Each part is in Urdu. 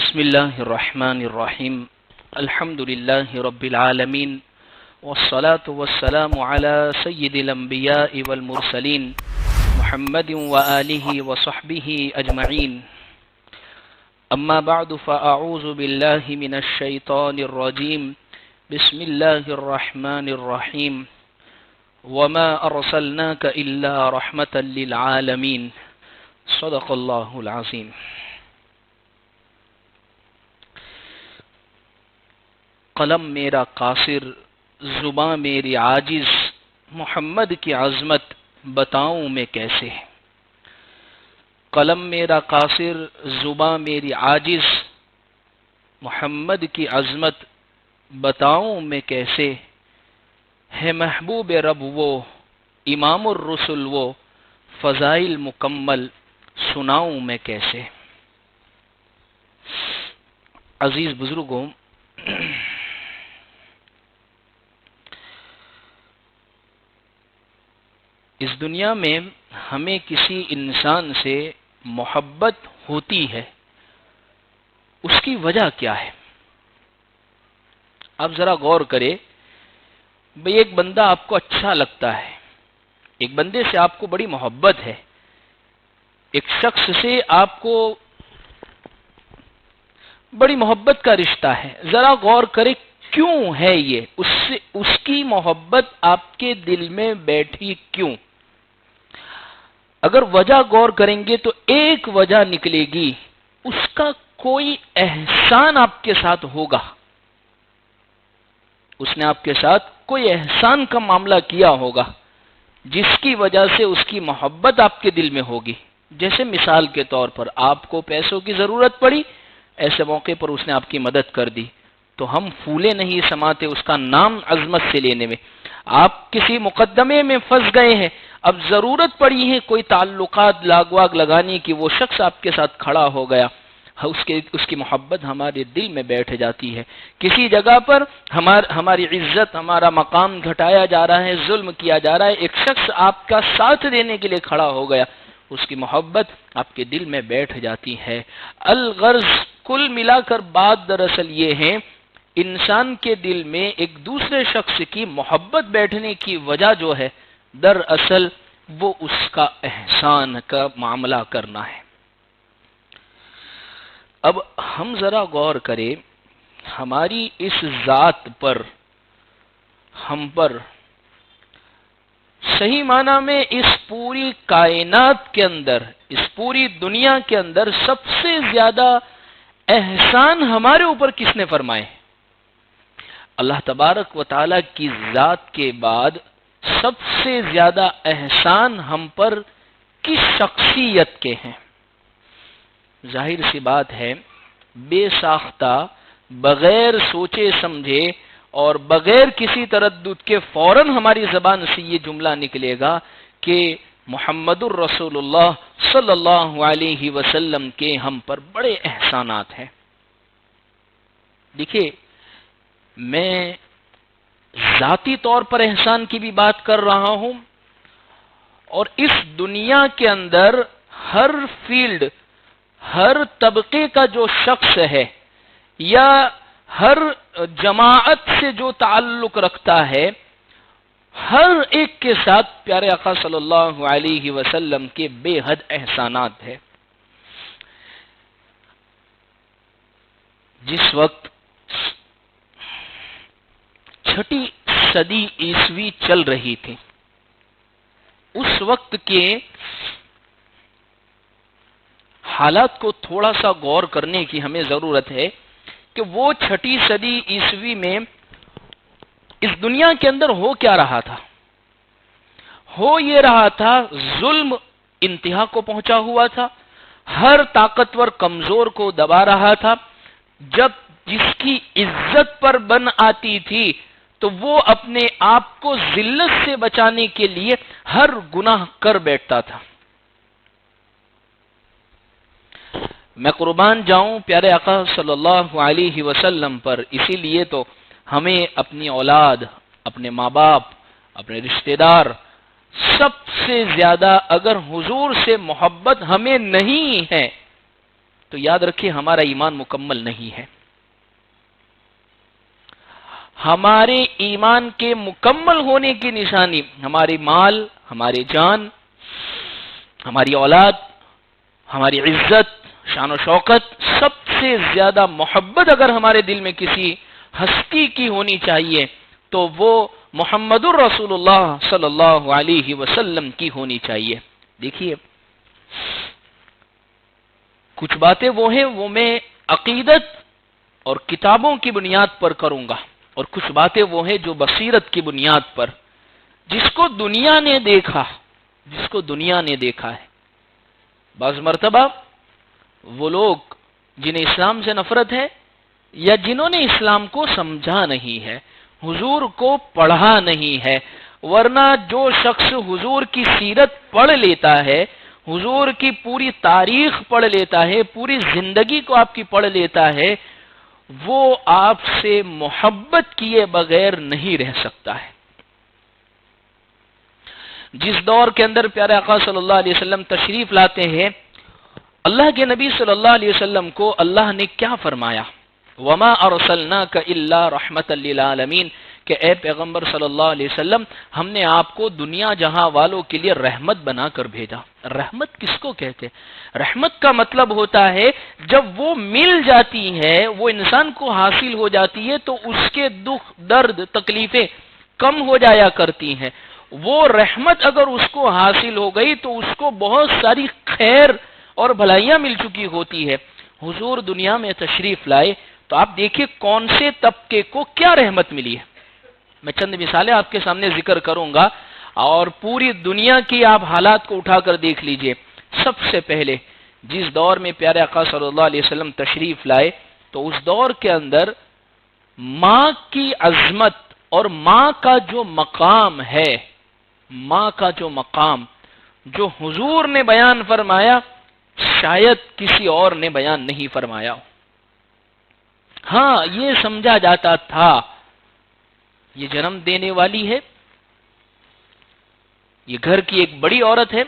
بسم الله الرحمن الرحيم الحمد لله رب العالمين والصلاة والسلام على سيد الأنبياء والمرسلين محمد وآله وصحبه أجمعين أما بعد فأعوذ بالله من الشيطان الرجيم بسم الله الرحمن الرحيم وما أرسلناك إلا رحمة للعالمين صدق الله العظيم. قلم میرا قاصر زباں میری عاجز محمد کی عظمت بتاؤں میں کیسے. قلم میرا قاصر زباں میری عاجز محمد کی عظمت بتاؤں میں کیسے. ہے محبوب رب وہ امام الرسل وہ فضائل مکمل سناؤں میں کیسے. عزیز بزرگوں، اس دنیا میں ہمیں کسی انسان سے محبت ہوتی ہے، اس کی وجہ کیا ہے؟ آپ ذرا غور کریں. بھئی ایک بندہ آپ کو اچھا لگتا ہے، ایک بندے سے آپ کو بڑی محبت ہے، ایک شخص سے آپ کو بڑی محبت کا رشتہ ہے. ذرا غور کریں کیوں ہے یہ؟ اس کی محبت آپ کے دل میں بیٹھی کیوں؟ اگر وجہ غور کریں گے تو ایک وجہ نکلے گی، اس کا کوئی احسان آپ کے ساتھ ہوگا. اس نے آپ کے ساتھ کوئی احسان کا معاملہ کیا ہوگا جس کی وجہ سے اس کی محبت آپ کے دل میں ہوگی. جیسے مثال کے طور پر آپ کو پیسوں کی ضرورت پڑی، ایسے موقع پر اس نے آپ کی مدد کر دی، تو ہم پھولے نہیں سماتے اس کا نام عظمت سے لینے میں. آپ کسی مقدمے میں پھنس گئے ہیں، اب ضرورت پڑی ہے کوئی تعلقات لاگ واگ لگانے کی، وہ شخص آپ کے ساتھ کھڑا ہو گیا، اس کی محبت ہمارے دل میں بیٹھ جاتی ہے. کسی جگہ پر ہماری عزت، ہمارا مقام گھٹایا جا رہا ہے، ظلم کیا جا رہا ہے، ایک شخص آپ کا ساتھ دینے کے لیے کھڑا ہو گیا، اس کی محبت آپ کے دل میں بیٹھ جاتی ہے. الغرض کل ملا کر بات دراصل یہ ہے، انسان کے دل میں ایک دوسرے شخص کی محبت بیٹھنے کی وجہ جو ہے دراصل وہ اس کا احسان کا معاملہ کرنا ہے. اب ہم ذرا غور کریں، ہماری اس ذات پر، ہم پر صحیح معنی میں اس پوری کائنات کے اندر، اس پوری دنیا کے اندر سب سے زیادہ احسان ہمارے اوپر کس نے فرمائے؟ اللہ تبارک و تعالی کی ذات کے بعد سب سے زیادہ احسان ہم پر کس شخصیت کے ہیں؟ ظاہر سی بات ہے، بے ساختہ، بغیر سوچے سمجھے اور بغیر کسی تردد کے فوراً ہماری زبان سے یہ جملہ نکلے گا کہ محمد الرسول اللہ صلی اللہ علیہ وسلم کے ہم پر بڑے احسانات ہیں. دیکھیے، میں ذاتی طور پر احسان کی بھی بات کر رہا ہوں، اور اس دنیا کے اندر ہر فیلڈ، ہر طبقے کا جو شخص ہے یا ہر جماعت سے جو تعلق رکھتا ہے، ہر ایک کے ساتھ پیارے آقا صلی اللہ علیہ وسلم کے بے حد احسانات ہیں. جس وقت 6 صدی عیسوی چل رہی تھی، اس وقت کے حالات کو تھوڑا سا غور کرنے کی ہمیں ضرورت ہے کہ وہ 6 صدی عیسوی میں اس دنیا کے اندر ہو کیا رہا تھا؟ ہو یہ رہا تھا، ظلم انتہا کو پہنچا ہوا تھا، ہر طاقتور کمزور کو دبا رہا تھا. جب جس کی عزت پر بن آتی تھی تو وہ اپنے آپ کو ذلت سے بچانے کے لیے ہر گناہ کر بیٹھتا تھا. میں قربان جاؤں پیارے آقا صلی اللہ علیہ وسلم پر، اسی لیے تو ہمیں اپنی اولاد، اپنے ماں باپ، اپنے رشتہ دار، سب سے زیادہ اگر حضور سے محبت ہمیں نہیں ہے تو یاد رکھیے ہمارا ایمان مکمل نہیں ہے. ہمارے ایمان کے مکمل ہونے کی نشانی ہماری مال، ہماری جان، ہماری اولاد، ہماری عزت، شان و شوکت، سب سے زیادہ محبت اگر ہمارے دل میں کسی ہستی کی ہونی چاہیے تو وہ محمد الرسول اللہ صلی اللہ علیہ وسلم کی ہونی چاہیے. دیکھیے کچھ باتیں وہ ہیں وہ میں عقیدت اور کتابوں کی بنیاد پر کروں گا، اور کچھ باتیں وہ ہیں جو بصیرت کی بنیاد پر، جس کو دنیا نے دیکھا، جس کو دنیا نے دیکھا ہے. بعض مرتبہ وہ لوگ جنہیں اسلام سے نفرت ہے یا جنہوں نے اسلام کو سمجھا نہیں ہے، حضور کو پڑھا نہیں ہے، ورنہ جو شخص حضور کی سیرت پڑھ لیتا ہے، حضور کی پوری تاریخ پڑھ لیتا ہے، پوری زندگی کو آپ کی پڑھ لیتا ہے، وہ آپ سے محبت کیے بغیر نہیں رہ سکتا ہے. جس دور کے اندر پیارے آقا صلی اللہ علیہ وسلم تشریف لاتے ہیں، اللہ کے نبی صلی اللہ علیہ وسلم کو اللہ نے کیا فرمایا؟ وما ارسلناک الا رحمتا للعالمین، کہ اے پیغمبر صلی اللہ علیہ وسلم ہم نے آپ کو دنیا جہاں والوں کے لیے رحمت بنا کر بھیجا. رحمت کس کو کہتے ہیں؟ رحمت کا مطلب ہوتا ہے جب وہ مل جاتی ہے، وہ انسان کو حاصل ہو جاتی ہے تو اس کے دکھ، درد، تکلیفیں کم ہو جایا کرتی ہیں. وہ رحمت اگر اس کو حاصل ہو گئی تو اس کو بہت ساری خیر اور بھلائیاں مل چکی ہوتی ہے. حضور دنیا میں تشریف لائے تو آپ دیکھیے کون سے طبقے کو کیا رحمت ملی ہے. میں چند مثالیں آپ کے سامنے ذکر کروں گا اور پوری دنیا کی آپ حالات کو اٹھا کر دیکھ لیجئے. سب سے پہلے جس دور میں پیارے آقا صلی اللہ علیہ وسلم تشریف لائے تو اس دور کے اندر ماں کی عظمت اور ماں کا جو مقام ہے، ماں کا جو مقام جو حضور نے بیان فرمایا شاید کسی اور نے بیان نہیں فرمایا. ہاں یہ سمجھا جاتا تھا یہ جنم دینے والی ہے، یہ گھر کی ایک بڑی عورت ہے،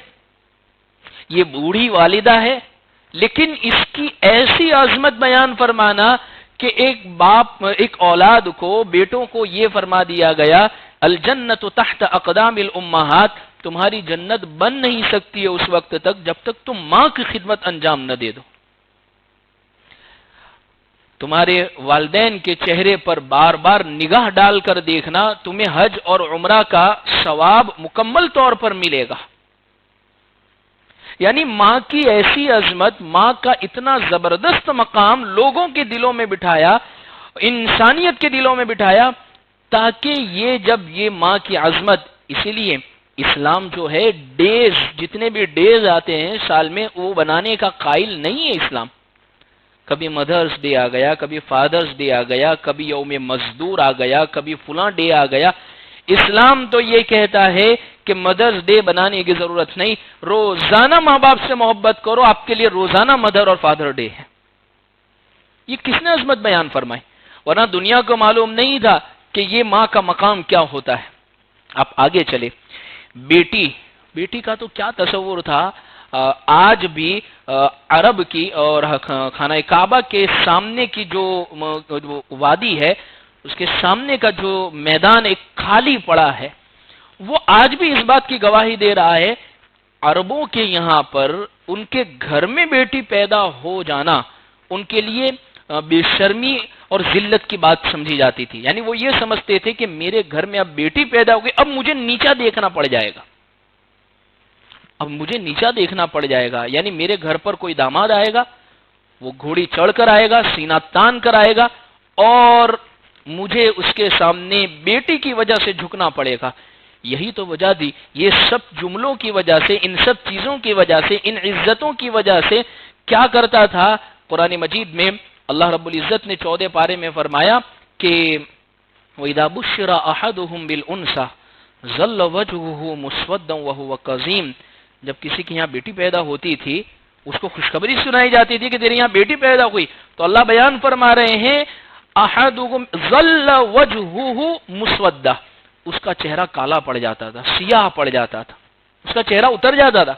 یہ بوڑھی والدہ ہے، لیکن اس کی ایسی عظمت بیان فرمانا کہ ایک باپ، ایک اولاد کو، بیٹوں کو یہ فرما دیا گیا الجنت تحت اقدام الامہات، تمہاری جنت بن نہیں سکتی ہے اس وقت تک جب تک تم ماں کی خدمت انجام نہ دے دو. تمہارے والدین کے چہرے پر بار بار نگاہ ڈال کر دیکھنا، تمہیں حج اور عمرہ کا ثواب مکمل طور پر ملے گا. یعنی ماں کی ایسی عظمت، ماں کا اتنا زبردست مقام لوگوں کے دلوں میں بٹھایا، انسانیت کے دلوں میں بٹھایا، تاکہ یہ جب یہ ماں کی عظمت، اسی لیے اسلام جو ہے ڈیز، جتنے بھی ڈیز آتے ہیں سال میں، وہ بنانے کا قائل نہیں ہے اسلام. کبھی مدرس ڈے آ گیا، کبھی فادرس ڈے آ گیا، کبھی یوم مزدور آ گیا، کبھی فلاں ڈے آ گیا. اسلام تو یہ کہتا ہے کہ مدرس ڈے بنانے کی ضرورت نہیں، روزانہ ماں باپ سے محبت کرو، آپ کے لیے روزانہ مدر اور فادر ڈے ہے. یہ کس نے عظمت بیان فرمائی؟ ورنہ دنیا کو معلوم نہیں تھا کہ یہ ماں کا مقام کیا ہوتا ہے. آپ آگے چلے، بیٹی کا تو کیا تصور تھا. آج بھی عرب کی اور خانہ کعبہ کے سامنے کی جو وادی ہے، اس کے سامنے کا جو میدان ایک خالی پڑا ہے، وہ آج بھی اس بات کی گواہی دے رہا ہے عربوں کے یہاں پر ان کے گھر میں بیٹی پیدا ہو جانا ان کے لیے بے شرمی اور ذلت کی بات سمجھی جاتی تھی. یعنی وہ یہ سمجھتے تھے کہ میرے گھر میں اب بیٹی پیدا ہوگی، اب مجھے نیچا دیکھنا پڑ جائے گا، اب مجھے نیچا دیکھنا پڑ جائے گا. یعنی میرے گھر پر کوئی داماد آئے گا، وہ گھوڑی چڑھ کر آئے گا، سینہ تان کر آئے گا، اور مجھے اس کے سامنے بیٹی کی وجہ سے جھکنا پڑے گا. یہی تو وجہ تھی. یہ سب جملوں کی وجہ سے، ان سب چیزوں کی وجہ سے، ان عزتوں کی وجہ سے کیا کرتا تھا؟ قرآن مجید میں اللہ رب العزت نے 14 پارے میں فرمایا کہ وَإِذَا بُشِّرَ أَحَدُهُمْ بِالْأُنْثَىٰ ظَلَّ وَجْهُهُ مُسْوَدًّا وَهُوَ كَظِيمٌ. جب کسی کے یہاں بیٹی پیدا ہوتی تھی، اس کو خوشخبری سنائی جاتی تھی کہ تیرے یہاں بیٹی پیدا ہوئی، تو اللہ بیان فرما رہے ہیں احدهم ظل وجهه مسودہ، اس کا چہرہ کالا پڑ جاتا تھا، سیاہ پڑ جاتا تھا، اس کا چہرہ اتر جاتا تھا.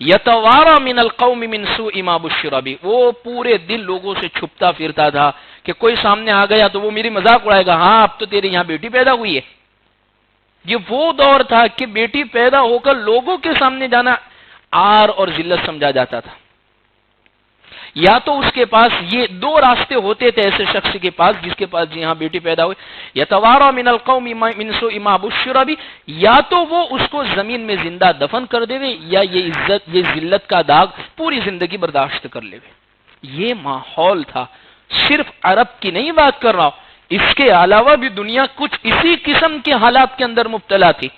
یتوارا من القوم من سوء ما بشر بہ، وہ پورے دن لوگوں سے چھپتا پھرتا تھا کہ کوئی سامنے آ گیا تو وہ میری مذاق اڑائے گا، ہاں اب تو تیرے یہاں بیٹی پیدا ہوئی ہے۔ یہ وہ دور تھا کہ بیٹی پیدا ہو کر لوگوں کے سامنے جانا عار اور ذلت سمجھا جاتا تھا۔ یا تو اس کے پاس یہ دو راستے ہوتے تھے ایسے شخص کے پاس جس کے پاس جی ہاں بیٹی پیدا ہوئی، یتوارا من القوم من سوء ما بشر بہ، یا تو وہ اس کو زمین میں زندہ دفن کر دے یا یہ ذلت کا داغ پوری زندگی برداشت کر لے۔ یہ ماحول تھا، صرف عرب کی نہیں بات کر رہا ہوں، اس کے علاوہ بھی دنیا کچھ اسی قسم کے حالات کے اندر مبتلا تھی۔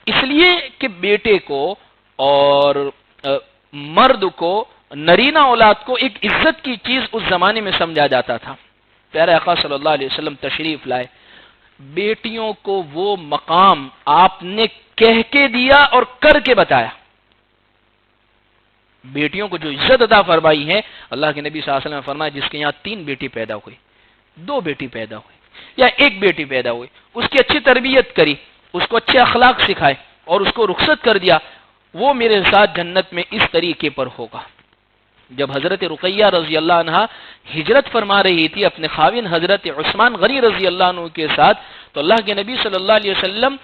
اس لیے کہ بیٹے کو اور مرد کو، نرینہ اولاد کو ایک عزت کی چیز اس زمانے میں سمجھا جاتا تھا۔ پیارے آقا صلی اللہ علیہ وسلم تشریف لائے، بیٹیوں کو وہ مقام آپ نے کہہ کے دیا اور کر کے بتایا۔ بیٹیوں کو جو عزت عطا فرمائی ہے، اللہ کے نبی صلی اللہ علیہ وسلم نے فرمایا جس کے یہاں 3 بیٹی پیدا ہوئی، 2 بیٹی پیدا ہوئی یا 1 بیٹی پیدا ہوئی، اس کی اچھی تربیت کری، اس کو اچھے اخلاق سکھائے اور اس کو رخصت کر دیا، وہ میرے ساتھ جنت میں اس طریقے پر ہوگا۔ جب حضرت رقیہ رضی اللہ عنہ ہجرت فرما رہی تھی اپنے خاوند حضرت عثمان غنی رضی اللہ عنہ کے ساتھ، تو اللہ کے نبی صلی اللہ علیہ وسلم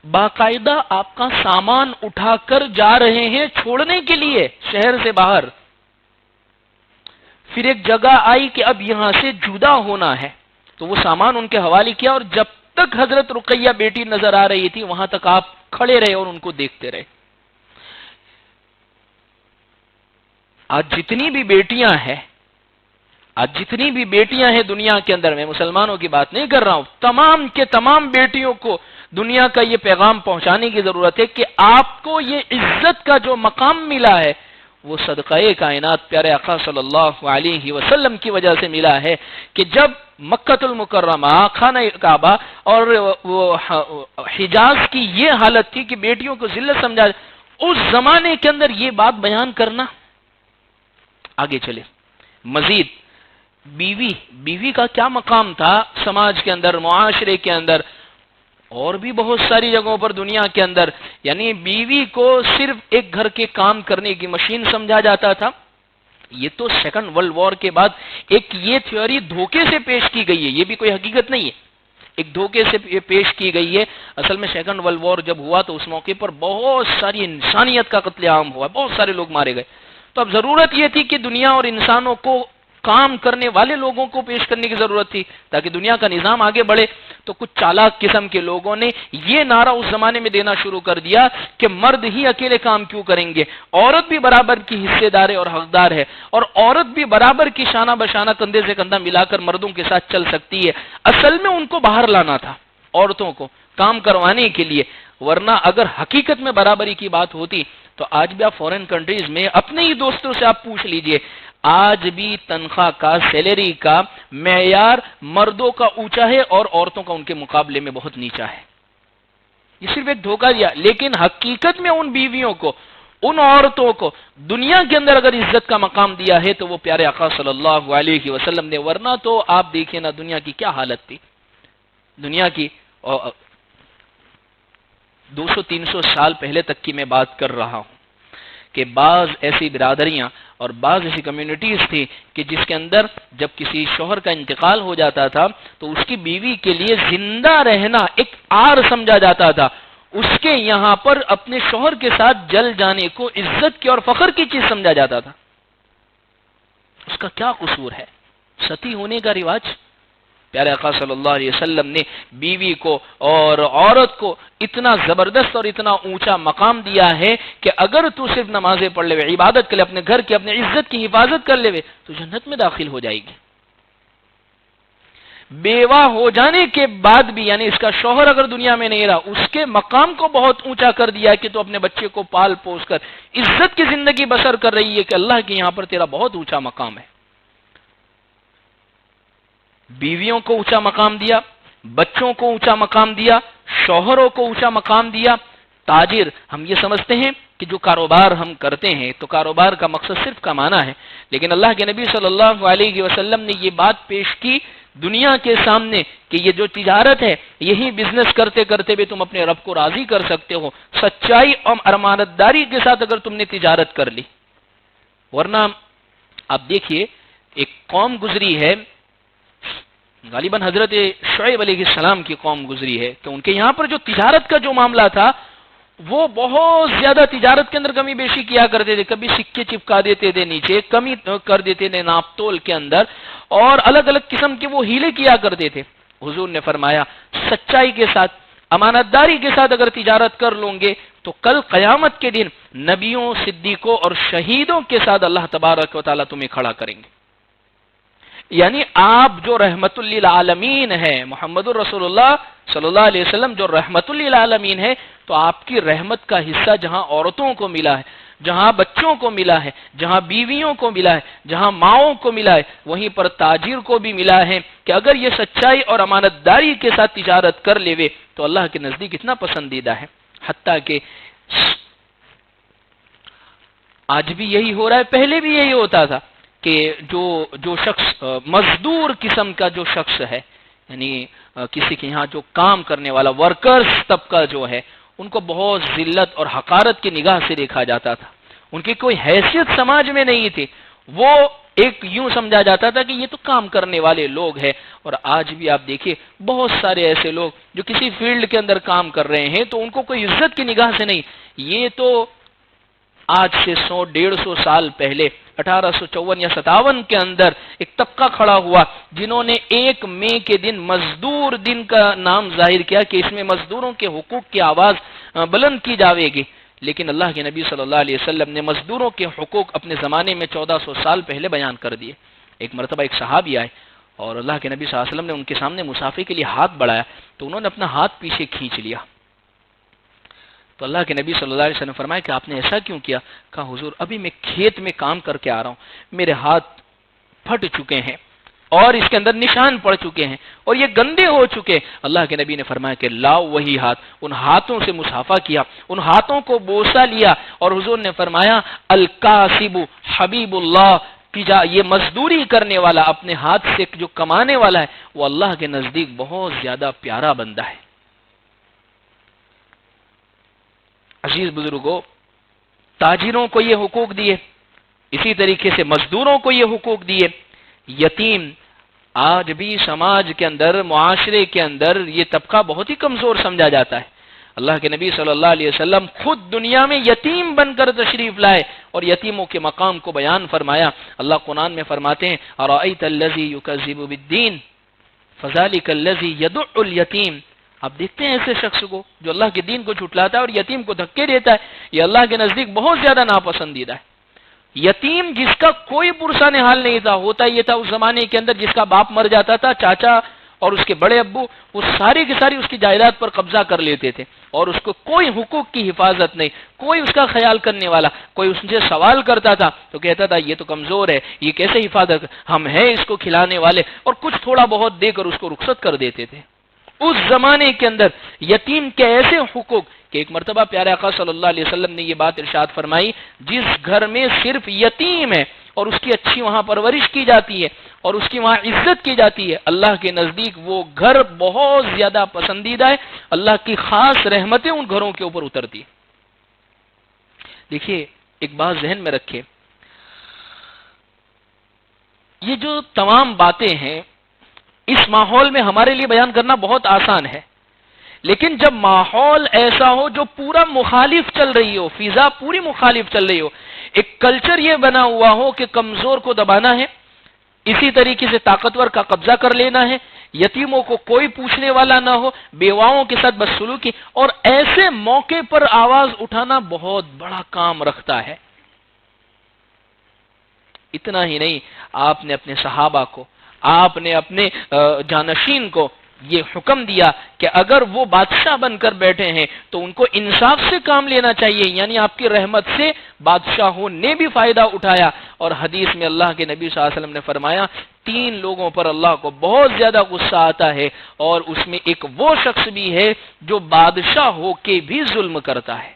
باقاعدہ آپ کا سامان اٹھا کر جا رہے ہیں چھوڑنے کے لیے شہر سے باہر۔ پھر ایک جگہ آئی کہ اب یہاں سے جدا ہونا ہے، تو وہ سامان ان کے حوالے کیا، اور جب تک حضرت رقیہ بیٹی نظر آ رہی تھی وہاں تک آپ کھڑے رہے اور ان کو دیکھتے رہے۔ آج جتنی بھی بیٹیاں ہیں دنیا کے اندر، میں مسلمانوں کی بات نہیں کر رہا ہوں، تمام کے تمام بیٹیوں کو دنیا کا یہ پیغام پہنچانے کی ضرورت ہے کہ آپ کو یہ عزت کا جو مقام ملا ہے وہ صدقہ کائنات پیارے آقا صلی اللہ علیہ وسلم کی وجہ سے ملا ہے، کہ جب مکہ المکرمہ، خانہ کعبہ اور وہ حجاز کی یہ حالت تھی کہ بیٹیوں کو ذلت سمجھا، اس زمانے کے اندر یہ بات بیان کرنا۔ آگے چلے مزید، بیوی کا کیا مقام تھا سماج کے اندر، معاشرے کے اندر اور بھی بہت ساری جگہوں پر دنیا کے اندر، یعنی بیوی کو صرف ایک گھر کے کام کرنے کی مشین سمجھا جاتا تھا۔ یہ تو سیکنڈ ورلڈ وار کے بعد ایک یہ تھیوری دھوکے سے پیش کی گئی ہے، یہ بھی کوئی حقیقت نہیں ہے، ایک دھوکے سے پیش کی گئی ہے۔ اصل میں سیکنڈ ورلڈ وار جب ہوا تو اس موقع پر بہت ساری انسانیت کا قتل عام ہوا، بہت سارے لوگ مارے گئے، تو اب ضرورت یہ تھی کہ دنیا اور انسانوں کو کام کرنے والے لوگوں کو پیش کرنے کی ضرورت تھی تاکہ دنیا کا نظام آگے بڑھے۔ تو کچھ چالاک قسم کے لوگوں نے یہ نعرہ اس زمانے میں دینا شروع کر دیا کہ مرد ہی اکیلے کام کیوں کریں گے، عورت بھی برابر کی حصے دار اور حقدار ہے، اور عورت بھی برابر کی شانہ بشانہ کندھے سے کندھا ملا کر مردوں کے ساتھ چل سکتی ہے۔ اصل میں ان کو باہر لانا تھا، عورتوں کو کام کروانے کے لیے، ورنہ اگر حقیقت میں برابری کی بات ہوتی تو آج بھی آپ فورن کنٹریز میں اپنے ہی دوستوں سے آپ پوچھ لیجئے، آج بھی تنخواہ کا، سیلری کا معیار مردوں کا اونچا ہے اور عورتوں کا ان کے مقابلے میں بہت نیچا ہے۔ یہ صرف ایک دھوکہ دیا، لیکن حقیقت میں ان بیویوں کو، ان عورتوں کو دنیا کے اندر اگر عزت کا مقام دیا ہے تو وہ پیارے آقا صلی اللہ علیہ وسلم نے، ورنہ تو آپ دیکھیں نا دنیا کی کیا حالت تھی۔ دنیا کی 200-300 سال پہلے تک کی میں بات کر رہا ہوں کہ بعض ایسی برادریاں اور بعض ایسی کمیونٹیز تھی کہ جس کے اندر جب کسی شوہر کا انتقال ہو جاتا تھا تو اس کی بیوی کے لیے زندہ رہنا ایک عار سمجھا جاتا تھا، اس کے یہاں پر اپنے شوہر کے ساتھ جل جانے کو عزت کی اور فخر کی چیز سمجھا جاتا تھا۔ اس کا کیا قصور ہے؟ ستی ہونے کا رواج۔ پیارے آقا صلی اللہ علیہ وسلم نے بیوی کو اور عورت کو اتنا زبردست اور اتنا اونچا مقام دیا ہے کہ اگر تو صرف نمازیں پڑھ لے، عبادت کر لے، اپنے گھر کی، اپنے عزت کی حفاظت کر لے تو جنت میں داخل ہو جائے گی۔ بیوہ ہو جانے کے بعد بھی، یعنی اس کا شوہر اگر دنیا میں نہیں رہا، اس کے مقام کو بہت اونچا کر دیا کہ تو اپنے بچے کو پال پوس کر عزت کی زندگی بسر کر رہی ہے کہ اللہ کے یہاں پر تیرا بہت اونچا مقام ہے۔ بیویوں کو اونچا مقام دیا، بچوں کو اونچا مقام دیا، شوہروں کو اونچا مقام دیا۔ تاجر، ہم یہ سمجھتے ہیں کہ جو کاروبار ہم کرتے ہیں تو کاروبار کا مقصد صرف کمانا ہے، لیکن اللہ کے نبی صلی اللہ علیہ وسلم نے یہ بات پیش کی دنیا کے سامنے کہ یہ جو تجارت ہے یہی بزنس کرتے کرتے بھی تم اپنے رب کو راضی کر سکتے ہو، سچائی اور امانتداری کے ساتھ اگر تم نے تجارت کر لی۔ ورنہ آپ دیکھیے ایک قوم گزری ہے، غالباً حضرت شعیب علیہ السلام کی قوم گزری ہے، کہ ان کے یہاں پر جو تجارت کا جو معاملہ تھا وہ بہت زیادہ تجارت کے اندر کمی بیشی کیا کرتے تھے، کبھی سکے چپکا دیتے تھے نیچے، کمی کر دیتے تھے ناپ تول کے اندر، اور الگ الگ قسم کے وہ ہیلے کیا کرتے تھے۔ حضور نے فرمایا سچائی کے ساتھ امانتداری کے ساتھ اگر تجارت کر لوں گے تو کل قیامت کے دن نبیوں، صدیقوں اور شہیدوں کے ساتھ اللہ تبارک و تعالیٰ تمہیں کھڑا کریں گے۔ یعنی آپ جو رحمت للعالمین ہے، محمد الرسول اللہ صلی اللہ علیہ وسلم جو رحمت للعالمین ہے، تو آپ کی رحمت کا حصہ جہاں عورتوں کو ملا ہے، جہاں بچوں کو ملا ہے، جہاں بیویوں کو ملا ہے، جہاں ماؤں کو ملا ہے، وہیں پر تاجر کو بھی ملا ہے کہ اگر یہ سچائی اور امانتداری کے ساتھ تجارت کر لے تو اللہ کے نزدیک اتنا پسندیدہ ہے۔ حتیٰ کہ آج بھی یہی ہو رہا ہے، پہلے بھی یہی ہوتا تھا کہ جو شخص مزدور قسم کا جو شخص ہے، یعنی کسی کے یہاں جو کام کرنے والا ورکرز طبقہ جو ہے، ان کو بہت ذلت اور حقارت کی نگاہ سے دیکھا جاتا تھا، ان کی کوئی حیثیت سماج میں نہیں تھی، وہ ایک یوں سمجھا جاتا تھا کہ یہ تو کام کرنے والے لوگ ہیں۔ اور آج بھی آپ دیکھیے بہت سارے ایسے لوگ جو کسی فیلڈ کے اندر کام کر رہے ہیں تو ان کو کوئی عزت کی نگاہ سے نہیں، یہ تو آج سے 100-150 سال پہلے 1854 یا 57 کے اندر ایک طبقہ کھڑا ہوا جنہوں نے 1 مئی کے دن مزدور دن کا نام ظاہر کیا کہ اس میں مزدوروں کے حقوق کی آواز بلند کی جاوے گی، لیکن اللہ کے نبی صلی اللہ علیہ وسلم نے مزدوروں کے حقوق اپنے زمانے میں 1400 سال پہلے بیان کر دیے۔ ایک مرتبہ ایک صحابی آئے اور اللہ کے نبی صلی اللہ علیہ وسلم نے ان کے سامنے مسافے کے لیے ہاتھ بڑھایا تو انہوں نے اپنا ہاتھ پیچھے کھینچ لیا، تو اللہ کے نبی صلی اللہ علیہ وسلم نے فرمایا کہ آپ نے ایسا کیوں کیا؟ کہا حضور ابھی میں کھیت میں کام کر کے آ رہا ہوں، میرے ہاتھ پھٹ چکے ہیں اور اس کے اندر نشان پڑ چکے ہیں اور یہ گندے ہو چکے۔ اللہ کے نبی نے فرمایا کہ لاؤ وہی ہاتھ، ان ہاتھوں سے مصافحہ کیا، ان ہاتھوں کو بوسہ لیا، اور حضور نے فرمایا الکاسب حبیب اللہ، یہ مزدوری کرنے والا، اپنے ہاتھ سے جو کمانے والا ہے وہ اللہ کے نزدیک بہت زیادہ پیارا بندہ ہے۔ عزیز بزرگوں، تاجروں کو یہ حقوق دیے، اسی طریقے سے مزدوروں کو یہ حقوق دیے۔ یتیم آج بھی سماج کے اندر، معاشرے کے اندر یہ طبقہ بہت ہی کمزور سمجھا جاتا ہے۔ اللہ کے نبی صلی اللہ علیہ وسلم خود دنیا میں یتیم بن کر تشریف لائے اور یتیموں کے مقام کو بیان فرمایا۔ اللہ قرآن میں فرماتے ہیں ارأیت الذی یکذب بالدین فذلک الذی یدع الیتیم، آپ دیکھتے ہیں ایسے شخص کو جو اللہ کے دین کو جھٹلاتا ہے اور یتیم کو دھکے دیتا ہے، یہ اللہ کے نزدیک بہت زیادہ ناپسندیدہ ہے۔ یتیم جس کا کوئی پرسان حال نہیں تھا، ہوتا یہ تھا اس زمانے کے اندر جس کا باپ مر جاتا تھا، چاچا اور اس کے بڑے ابو وہ ساری کی ساری اس کی جائیداد پر قبضہ کر لیتے تھے اور اس کو کوئی حقوق کی حفاظت نہیں، کوئی اس کا خیال کرنے والا، کوئی اس سے سوال کرتا تھا تو کہتا تھا یہ تو کمزور ہے، یہ کیسے حفاظت، ہم ہیں اس کو کھلانے والے، اور کچھ تھوڑا بہت دے کر اس کو رخصت کر دیتے تھے۔ اس زمانے کے اندر یتیم کے ایسے حقوق کہ ایک مرتبہ پیارے آقا صلی اللہ علیہ وسلم نے یہ بات ارشاد فرمائی، جس گھر میں صرف یتیم ہے اور اس کی اچھی وہاں پرورش کی جاتی ہے اور اس کی وہاں عزت کی جاتی ہے، اللہ کے نزدیک وہ گھر بہت زیادہ پسندیدہ ہے، اللہ کی خاص رحمتیں ان گھروں کے اوپر اترتی۔ دیکھیے ایک بات ذہن میں رکھے، یہ جو تمام باتیں ہیں اس ماحول میں ہمارے لیے بیان کرنا بہت آسان ہے، لیکن جب ماحول ایسا ہو جو پورا مخالف چل رہی ہو، فضا پوری مخالف چل رہی ہو، ایک کلچر یہ بنا ہوا ہو کہ کمزور کو دبانا ہے، اسی طریقے سے طاقتور کا قبضہ کر لینا ہے، یتیموں کو کوئی پوچھنے والا نہ ہو، بیواؤں کے ساتھ بدسلوکی، اور ایسے موقع پر آواز اٹھانا بہت بڑا کام رکھتا ہے۔ اتنا ہی نہیں، آپ نے اپنے صحابہ کو، آپ نے اپنے جانشین کو یہ حکم دیا کہ اگر وہ بادشاہ بن کر بیٹھے ہیں تو ان کو انصاف سے کام لینا چاہیے، یعنی آپ کی رحمت سے بادشاہوں نے بھی فائدہ اٹھایا۔ اور حدیث میں اللہ کے نبی صلی اللہ علیہ وسلم نے فرمایا 3 لوگوں پر اللہ کو بہت زیادہ غصہ آتا ہے، اور اس میں ایک وہ شخص بھی ہے جو بادشاہ ہو کے بھی ظلم کرتا ہے۔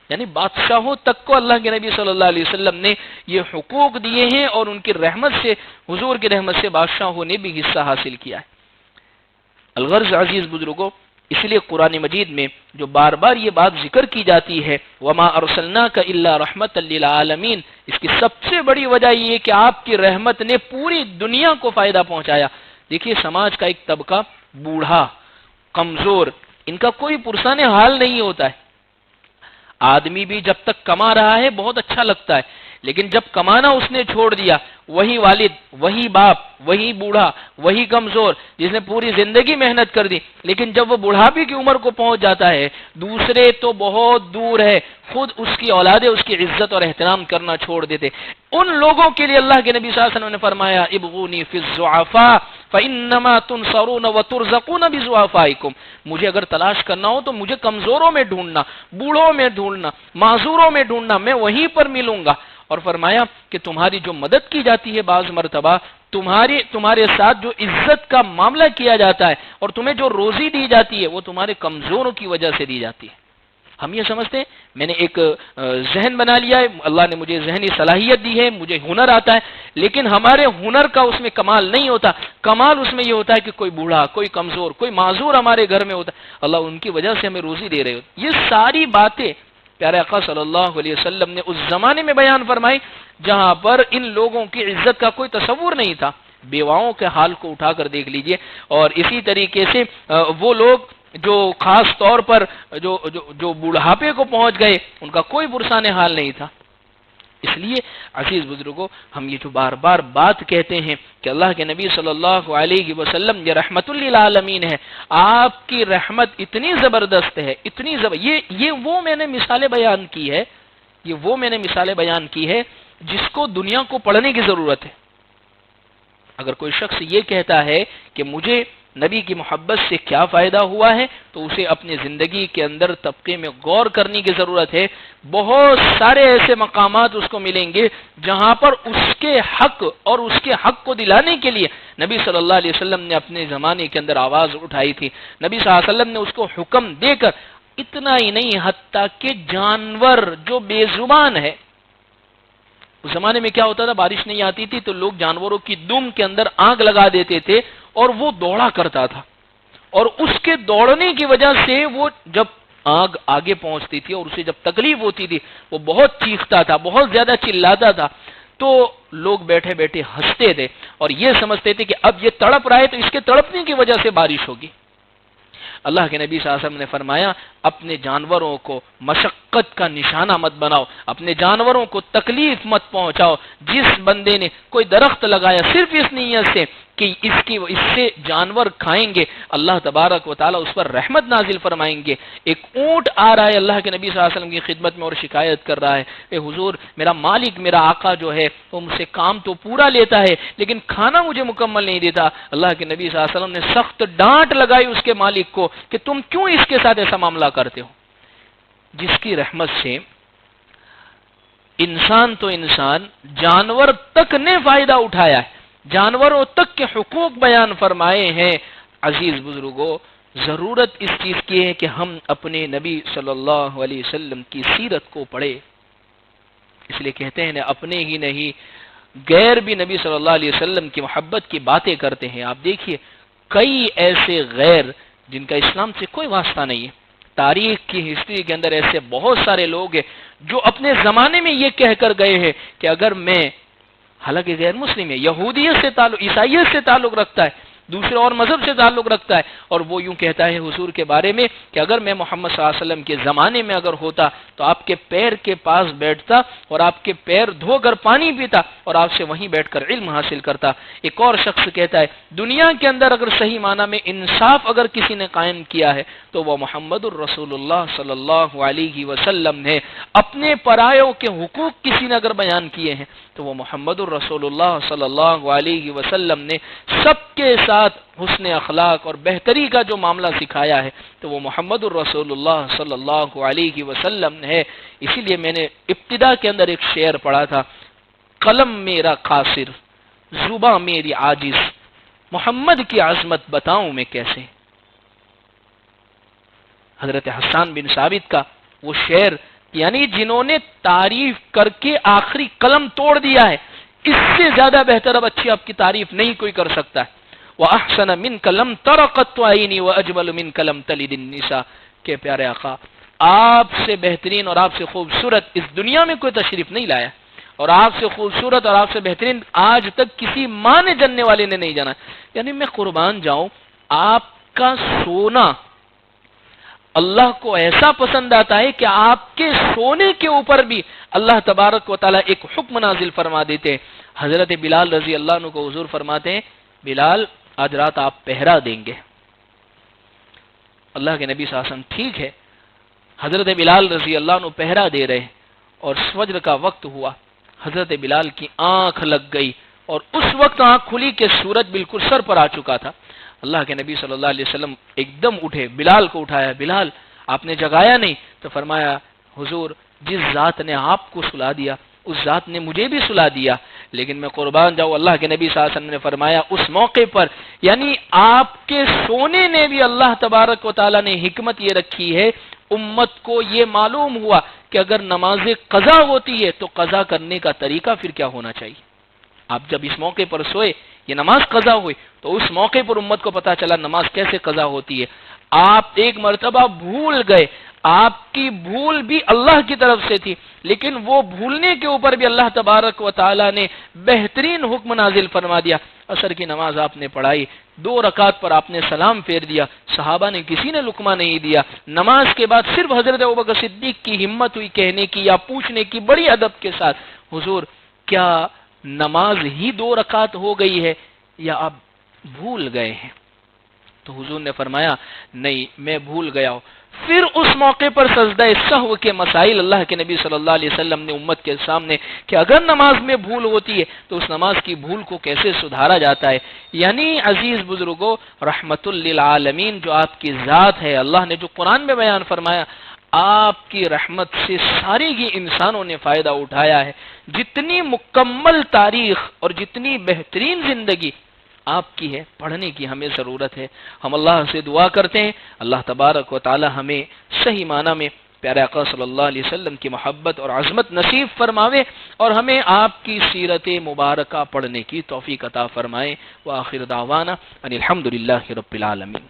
یعنی بادشاہوں تک کو اللہ کے نبی صلی اللہ علیہ وسلم نے یہ حقوق دیے ہیں، اور ان کی رحمت سے، حضور کی رحمت سے بادشاہوں نے بھی حصہ حاصل کیا ہے۔ الغرض عزیز بزرگوں، اس لیے قرآن مجید میں جو بار بار یہ بات ذکر کی جاتی ہے وَمَا أَرْسَلْنَاكَ إِلَّا رَحْمَةً لِّلْعَالَمِينَ، اس کی سب سے بڑی وجہ یہ ہے کہ آپ کی رحمت نے پوری دنیا کو فائدہ پہنچایا۔ دیکھیے سماج کا ایک طبقہ، بوڑھا، کمزور، ان کا کوئی پرسان حال نہیں ہوتا ہے۔ آدمی بھی جب تک کما رہا ہے بہت اچھا لگتا ہے، لیکن جب کمانا اس نے چھوڑ دیا، وہی والد، وہی باپ، وہی بوڑھا، وہی کمزور جس نے پوری زندگی محنت کر دی، لیکن جب وہ بڑھاپے کی عمر کو پہنچ جاتا ہے، دوسرے تو بہت دور ہے، خود اس کی اولادیں اس کی عزت اور احترام کرنا چھوڑ دیتے۔ ان لوگوں کے لیے اللہ کے نبی صلی اللہ علیہ وسلم نے فرمایا ابغونی فی الضعفاء فانما تنصرون وترزقون بضعفائکم، مجھے اگر تلاش کرنا ہو تو مجھے کمزوروں میں ڈھونڈنا، بوڑھوں میں ڈھونڈنا، معذوروں میں ڈھونڈنا، میں وہیں پر ملوں گا۔ اور فرمایا کہ تمہاری جو مدد کی جاتی ہے بعض مرتبہ، تمہارے ساتھ جو عزت کا معاملہ کیا جاتا ہے اور تمہیں جو روزی دی جاتی ہے وہ تمہارے کمزوروں کی وجہ سے دی جاتی ہے۔ ہم یہ سمجھتے ہیں میں نے ایک ذہن بنا لیا ہے، اللہ نے مجھے ذہنی صلاحیت دی ہے، مجھے ہنر آتا ہے، لیکن ہمارے ہنر کا اس میں کمال نہیں ہوتا۔ کمال اس میں یہ ہوتا ہے کہ کوئی بوڑھا، کوئی کمزور، کوئی معذور ہمارے گھر میں ہوتا ہے، اللہ ان کی وجہ سے ہمیں روزی دے رہے ہوتے۔ یہ ساری باتیں پیارے آقا صلی اللہ علیہ وسلم نے اس زمانے میں بیان فرمائی جہاں پر ان لوگوں کی عزت کا کوئی تصور نہیں تھا۔ بیواؤں کے حال کو اٹھا کر دیکھ لیجئے، اور اسی طریقے سے وہ لوگ جو خاص طور پر جو بوڑھاپے کو پہنچ گئے، ان کا کوئی پرسان حال نہیں تھا۔ اس لیے عزیز بزرگوں، ہم یہ جو بار بار بات کہتے ہیں کہ اللہ کے نبی صلی اللہ علیہ وسلم یہ رحمت للعالمین ہے، آپ کی رحمت اتنی زبردست ہے، یہ وہ میں نے مثالیں بیان کی ہے، جس کو دنیا کو پڑھنے کی ضرورت ہے۔ اگر کوئی شخص یہ کہتا ہے کہ مجھے نبی کی محبت سے کیا فائدہ ہوا ہے، تو اسے اپنی زندگی کے اندر طبقے میں غور کرنے کی ضرورت ہے۔ بہت سارے ایسے مقامات اس کو ملیں گے جہاں پر اس کے حق اور اس کے حق کو دلانے کے لیے نبی صلی اللہ علیہ وسلم نے اپنے زمانے کے اندر آواز اٹھائی تھی۔ نبی صلی اللہ علیہ وسلم نے اس کو حکم دے کر، اتنا ہی نہیں حتیٰ کہ جانور جو بے زبان ہے، اس زمانے میں کیا ہوتا تھا، بارش نہیں آتی تھی تو لوگ جانوروں کی دم کے اندر آگ لگا دیتے تھے اور وہ دوڑا کرتا تھا، اور اس کے دوڑنے کی وجہ سے وہ جب آگ آگے پہنچتی تھی اور اسے جب تکلیف ہوتی تھی وہ بہت چیختا تھا، بہت زیادہ چلاتا تھا، تو لوگ بیٹھے بیٹھے ہنستے تھے اور یہ سمجھتے تھے کہ اب یہ تڑپ رہا ہے تو اس کے تڑپنے کی وجہ سے بارش ہوگی۔ اللہ کے نبی صلی اللہ علیہ وسلم نے فرمایا اپنے جانوروں کو مشقت کا نشانہ مت بناؤ، اپنے جانوروں کو تکلیف مت پہنچاؤ۔ جس بندے نے کوئی درخت لگایا صرف اس نیت سے کہ اس سے جانور کھائیں گے، اللہ تبارک و تعالیٰ اس پر رحمت نازل فرمائیں گے۔ ایک اونٹ آ رہا ہے اللہ کے نبی صلی اللہ علیہ وسلم کی خدمت میں اور شکایت کر رہا ہے، اے حضور میرا مالک، میرا آقا جو ہے وہ مجھ سے کام تو پورا لیتا ہے لیکن کھانا مجھے مکمل نہیں دیتا۔ اللہ کے نبی صلی اللہ علیہ وسلم نے سخت ڈانٹ لگائی اس کے مالک کو کہ تم کیوں اس کے ساتھ ایسا معاملہ کرتے ہو۔ جس کی رحمت سے انسان تو انسان، جانور تک نے فائدہ اٹھایا ہے، جانوروں تک کے حقوق بیان فرمائے ہیں۔ عزیز بزرگوں، ضرورت اس چیز کی ہے کہ ہم اپنے نبی صلی اللہ علیہ وسلم کی سیرت کو پڑھیں۔ اس لیے کہتے ہیں اپنے ہی نہیں غیر بھی نبی صلی اللہ علیہ وسلم کی محبت کی باتیں کرتے ہیں۔ آپ دیکھیے کئی ایسے غیر جن کا اسلام سے کوئی واسطہ نہیں ہے، تاریخ کی ہسٹری کے اندر ایسے بہت سارے لوگ ہیں جو اپنے زمانے میں یہ کہہ کر گئے ہیں کہ اگر میں، حالانکہ غیر مسلم ہے، یہودیت سے تعلق، عیسائیت سے تعلق رکھتا ہے، دوسرے اور مذہب سے تعلق رکھتا ہے، اور وہ یوں کہتا ہے حضور کے بارے میں کہ اگر میں محمد صلی اللہ علیہ وسلم کے زمانے میں اگر ہوتا تو آپ کے پیر کے پاس بیٹھتا اور آپ کے پیر دھو کر پانی پیتا اور آپ سے وہیں بیٹھ کر علم حاصل کرتا۔ ایک اور شخص کہتا ہے دنیا کے اندر اگر صحیح معنی میں انصاف اگر کسی نے قائم کیا ہے تو وہ محمد الرسول اللہ صلی اللہ علیہ وسلم نے۔ اپنے پرایوں کے حقوق کسی نے اگر بیان کیے ہیں تو وہ محمد الرسول اللہ صلی اللہ علیہ وسلم نے۔ سب کے ساتھ حسن اخلاق اور بہتری کا جو معاملہ سکھایا ہے تو وہ محمد الرسول اللہ صلی اللہ علیہ وسلم ہے۔ اسی لیے میں نے ابتدا کے اندر ایک شعر پڑھا تھا، قلم میرا قاصر، زباں میری عاجز، محمد کی عظمت بتاؤں میں کیسے۔ حضرت حسان بن ثابت کا وہ شعر یعنی جنہوں نے تعریف کر کے آخری قلم توڑ دیا ہے، اس سے زیادہ بہتر اب اچھی آپ کی تعریف نہیں کوئی کر سکتا ہے۔ وَأَحْسَنَ مِنْكَ لَمْ تَرَ قَطُّ عَيْنِي وَأَجْمَلُ مِنْكَ لَمْ تَلِدِ النِّسَاءُ کہ پیارے آقا، آپ سے بہترین اور آپ سے خوبصورت اس دنیا میں کوئی تشریف نہیں لایا، اور آپ سے خوبصورت اور آپ سے بہترین آج تک کسی ماں نے جاننے والے نے نہیں جانا۔ یعنی میں قربان جاؤں، آپ کا سونا اللہ کو ایسا پسند آتا ہے کہ آپ کے سونے کے اوپر بھی اللہ تبارک و تعالیٰ ایک حکم نازل فرما دیتے ہیں۔ حضرت بلال رضی اللہ عنہ کو حضور فرماتے ہیں، بلال آج رات آپ پہرا دیں گے۔ اللہ کے نبی صلی اللہ علیہ وسلم ٹھیک ہے، حضرت بلال رضی اللہ عنہ پہرا دے رہے، اور فجر کا وقت ہوا، حضرت بلال کی آنکھ لگ گئی، اور اس وقت آنکھ کھلی کہ سورج بالکل سر پر آ چکا تھا۔ اللہ کے نبی صلی اللہ علیہ وسلم ایک دم اٹھے، بلال کو اٹھایا، بلال آپ نے جگایا نہیں؟ تو فرمایا، حضور جس ذات نے آپ کو سلا دیا اس ذات نے مجھے بھی سلا دیا، لیکن میں قربان جاؤں، اللہ کے نبی صلی اللہ علیہ وسلم نے فرمایا اس موقع پر، یعنی آپ کے سونے نے بھی اللہ تبارک و تعالیٰ نے حکمت یہ رکھی ہے، امت کو یہ معلوم ہوا کہ اگر نماز قضا ہوتی ہے تو قضا کرنے کا طریقہ پھر کیا ہونا چاہیے۔ آپ جب اس موقع پر سوئے، یہ نماز قضا ہوئی، تو اس موقع پر امت کو پتا چلا نماز کیسے قضا ہوتی ہے۔ آپ ایک مرتبہ بھول گئے، آپ کی بھول بھی اللہ کی طرف سے تھی، لیکن وہ بھولنے کے اوپر بھی اللہ تبارک و تعالیٰ نے بہترین حکم نازل فرما دیا۔ عصر کی نماز آپ نے پڑھائی، 2 رکعت پر آپ نے سلام پھیر دیا، صحابہ نے کسی نے لقمہ نہیں دیا۔ نماز کے بعد صرف حضرت ابوبکر صدیق کی ہمت ہوئی کہنے کی یا پوچھنے کی بڑی ادب کے ساتھ، حضور کیا نماز ہی 2 رکعت ہو گئی ہے یا آپ بھول گئے ہیں؟ تو حضور نے فرمایا نہیں، میں بھول گیا ہوں۔ پھر اس موقع پر سجدہ سہو کے مسائل اللہ کے نبی صلی اللہ علیہ وسلم نے امت کے سامنے کہ اگر نماز میں بھول ہوتی ہے تو اس نماز کی بھول کو کیسے سدھارا جاتا ہے۔ یعنی عزیز بزرگوں، رحمت للعالمین جو آپ کی ذات ہے، اللہ نے جو قرآن میں بیان فرمایا، آپ کی رحمت سے ساری ہی انسانوں نے فائدہ اٹھایا ہے۔ جتنی مکمل تاریخ اور جتنی بہترین زندگی آپ کی ہے، پڑھنے کی ہمیں ضرورت ہے۔ ہم اللہ سے دعا کرتے ہیں اللہ تبارک و تعالی ہمیں صحیح معنی میں پیارے آقا صلی اللہ علیہ وسلم کی محبت اور عظمت نصیب فرماوے، اور ہمیں آپ کی سیرت مبارکہ پڑھنے کی توفیق عطا فرمائے۔ وآخر دعوانا ان الحمد للہ رب العالمین۔